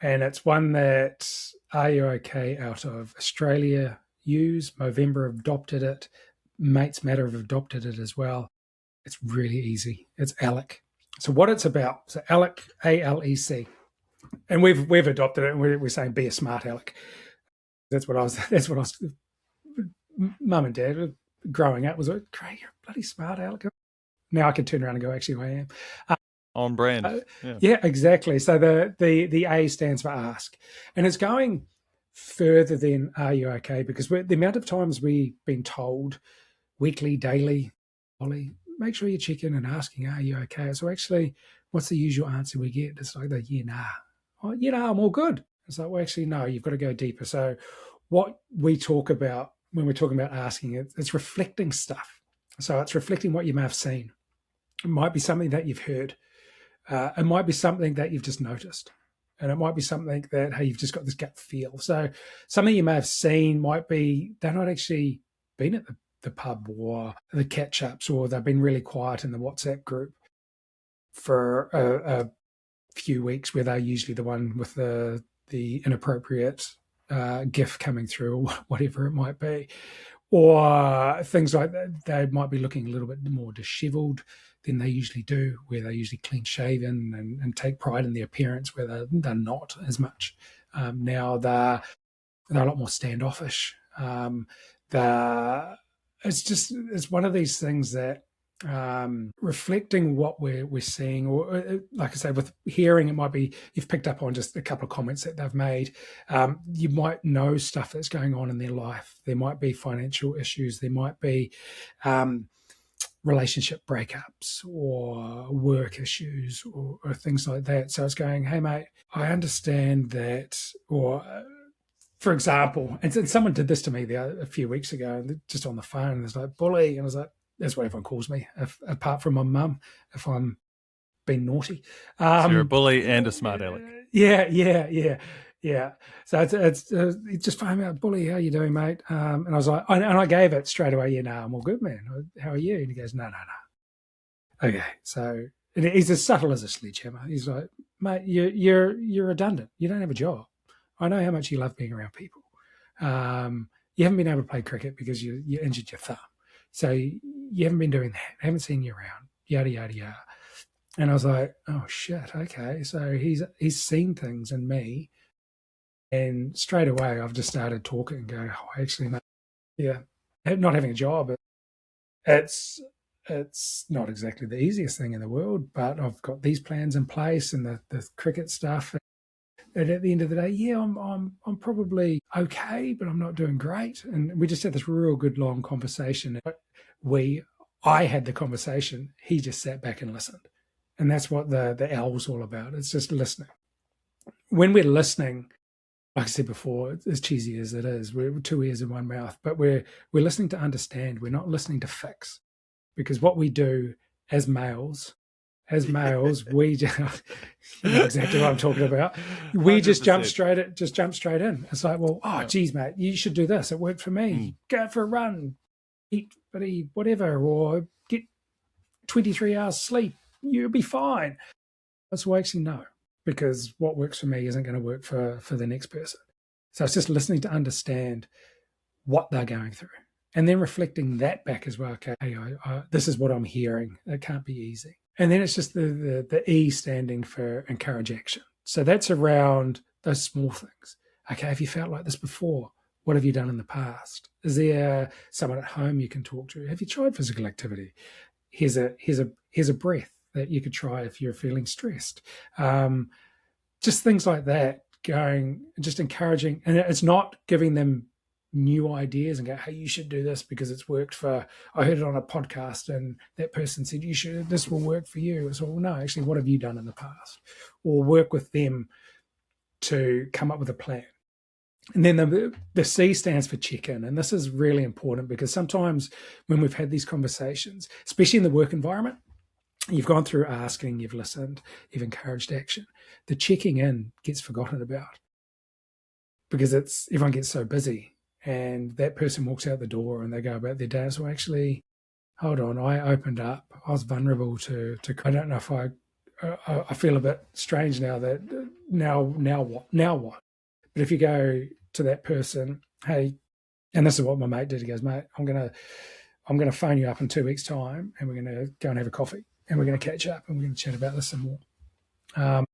And it's one that Are You OK out of Australia use. Movember have adopted it. Mates Matter have adopted it as well. It's really easy. It's ALEC. So what it's about, so ALEC, ALEC. And we've adopted it, and we're saying be a smart ALEC. That's what I was, mum and dad growing up was like, Craig, you're a bloody smart ALEC. Now I can turn around and go, actually, I am. On brand. Yeah, exactly. So the A stands for ask. And it's going further than are you okay? Because the amount of times we've been told weekly, daily, Ollie, make sure you check in and asking, are you okay? So actually, what's the usual answer we get? It's like the nah. Oh, I'm all good. It's like, well, actually, no, you've got to go deeper. So what we talk about when we're talking about asking, it's reflecting stuff. So it's reflecting what you may have seen. It might be something that you've heard. It might be something that you've just noticed. And it might be something that, hey, you've just got this gut feel. So something you may have seen might be they're not actually been at the pub or the catch-ups, or they've been really quiet in the WhatsApp group for a few weeks, where they're usually the one with the inappropriate GIF coming through, or whatever it might be. Or things like that, they might be looking a little bit more disheveled than they usually do, where they're usually clean shaven and take pride in their appearance, where they're not as much. Now they're a lot more standoffish. It's one of these things that reflecting what we're seeing, or like I say, with hearing, it might be you've picked up on just a couple of comments that they've made. You might know stuff that's going on in their life. There might be financial issues. There might be relationship breakups or work issues or things like that. So it's going, hey, mate, I understand that. Or for example, and someone did this to me a few weeks ago, just on the phone, and it's like, bully. And I was like, that's what everyone calls me, apart from my mum, if I'm being naughty. So you're a bully and a smart ALEC. Yeah. So it's just phone out, bully, how you doing, mate? And I was like, and I gave it straight away, I'm all good, man. How are you? And he goes, no. Okay. So he's as subtle as a sledgehammer. He's like, mate, you're redundant. You don't have a job. I know how much you love being around people. You haven't been able to play cricket because you injured your thumb. So you haven't been doing that. I haven't seen you around, yada, yada, yada. And I was like, oh, shit, okay. So he's seen things in me. And straight away, I've just started talking and going, oh, actually, mate, yeah, not having a job, it's not exactly the easiest thing in the world, but I've got these plans in place and the cricket stuff. And at the end of the day, yeah, I'm probably okay, but I'm not doing great. And we just had this real good long conversation. I had the conversation. He just sat back and listened. And that's what the L's all about. It's just listening. When we're listening, like I said before, as cheesy as it is, we're two ears and one mouth, but we're listening to understand. We're not listening to fix. Because what we do as males, we just, you know exactly what I'm talking about. We 100%. just jump straight in. It's like, well, geez, mate, you should do this. It worked for me. Go out for a run, eat whatever, or get 23 hours sleep. You'll be fine. That's why actually no, because what works for me isn't going to work for the next person. So it's just listening to understand what they're going through, and then reflecting that back as well. Okay, this is what I'm hearing. It can't be easy. And then it's just the E standing for encourage action. So that's around those small things. Okay, have you felt like this before? What have you done in the past? Is there someone at home you can talk to? Have you tried physical activity? Here's a breath that you could try if you're feeling stressed. Just things like that, just encouraging. And it's not giving them new ideas and go, hey, you should do this because it's worked for, I heard it on a podcast and that person said, this will work for you. So, well, no, actually, what have you done in the past? Or work with them to come up with a plan. And then the C stands for check-in. And this is really important because sometimes when we've had these conversations, especially in the work environment, you've gone through asking, you've listened, you've encouraged action. The checking in gets forgotten about because everyone gets so busy. And that person walks out the door and they go about their day. So actually, hold on, I opened up. I was vulnerable to I don't know if I I feel a bit strange now that now what? But if you go to that person, hey, and this is what my mate did. He goes, mate, I'm gonna phone you up in 2 weeks' time, and we're gonna go and have a coffee, and we're gonna catch up, and we're gonna chat about this some more.